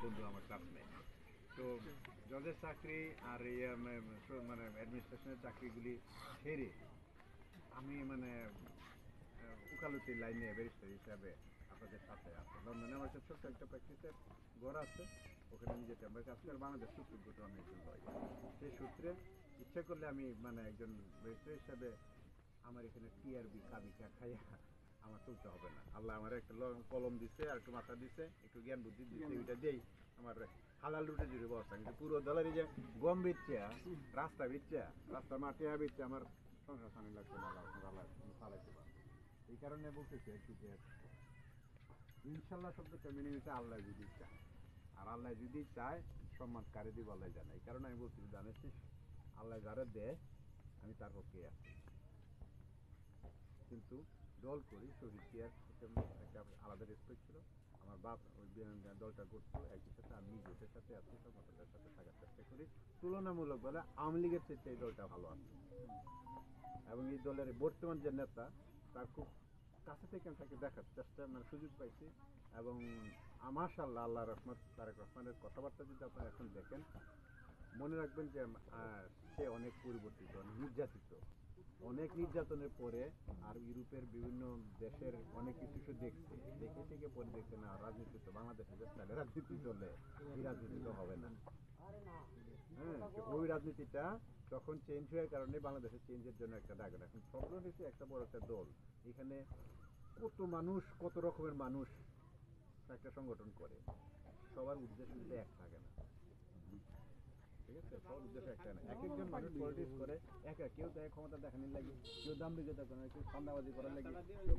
বন্ধু আমার চাপ নেই। তো জজের চাকরি আর এই মানে অ্যাডমিনিস্ট্রেশনের চাকরিগুলি ছেড়ে আমি মানে উকালতির লাইনে ব্যারিস্টার হিসাবে আপনাদের সাথে আছে। লন্ডনে আমার একটা ছোট্ট একটা প্র্যাকটিসের ঘর আছে, ওখানে আমি যেতে আমরা কাজ করে বাংলাদেশ সুপ্রিম কোর্টে আমি একজন লয়ার। সেই সূত্রে ইচ্ছা করলে আমি মানে একজন ব্যারিস্টার হিসাবে আমার এখানে টিআরবি কাবিকা খাইয়া আমার চলতে হবে না। আল্লাহ আমার একটা কলম দিছে আর একটু মাথা দিছে, একটু জ্ঞান বুদ্ধি দিচ্ছে, ওইটা দিয়েই আমার হালাল রুটে জুড়ে বসা। কিন্তু পুরো দলের যে গম বিচ্ছে, রাস্তা বিচ্ছে, রাস্তা মাটিয়া বিচ্ছে, আমার সংসার সানি লাগবে না, আল্লাহ চালাইতে পারবে। এই কারণে বলতেছি আর কি যে ইনশাল্লাহ শব্দটা মেনে নিতে আল্লাহ যদি চায়, আর আল্লাহ যদি চায় সম্মান কারে দিব আল্লাহ জানে। এই কারণে আমি বলছি জানিস আল্লাহ যারা দেয় আমি তার পক্ষে আছি। কিন্তু দল করি শহীদ জিয়ার একটা আলাদা রেসপেক্ট ছিল। আমার বাপ ওই দলটা করতো একই সাথে, আমি নিজে ওদের সাথে আছি, সমতাদের সাথে থাকার চেষ্টা করি। তুলনামূলক বলে আওয়ামী লীগের চেয়ে এই দলটা ভালো আছে, এবং এই দলের বর্তমান যে নেতা তার খুব কাছে থেকে আমি তাকে দেখার চেষ্টা মানে সুযোগ পাইছি। এবং মাশাআল্লাহ আল্লাহ রহমত, তারেক রহমানের কথাবার্তা যদি আপনারা এখন দেখেন মনে রাখবেন যে সে অনেক পরিবর্তিত, অনেক নির্যাতিত, অনেক নির্যাতনের পরে আর ইউরোপের বিভিন্ন দেশের অনেক কিছু সে দেখছে, দেখে থেকে পরে দেখছে না রাজনীতি তো বাংলাদেশে যে স্টাইলে রাজনীতি চলে এই রাজনীতি তো হবে না। হ্যাঁ, ওই রাজনীতিটা তখন চেঞ্জ হওয়ার কারণে বাংলাদেশের চেঞ্জের জন্য একটা ডাক। এখন প্রবলেম হচ্ছে একটা বড় একটা দল, এখানে কত মানুষ, কত রকমের মানুষ একটা সংগঠন করে, সবার উদ্দেশ্য কিন্তু এক থাকে না। ঠিক আছে, সবার উদ্দেশ্য একটা না, এক একজন মানুষ পলিটিক্স করে একা, কেউ দেয় ক্ষমতা দেখানোর লাগে, কেউ দাম্ভিকতা করে, কেউ সন্ধ্যাবাজি করার লাগে, কেউ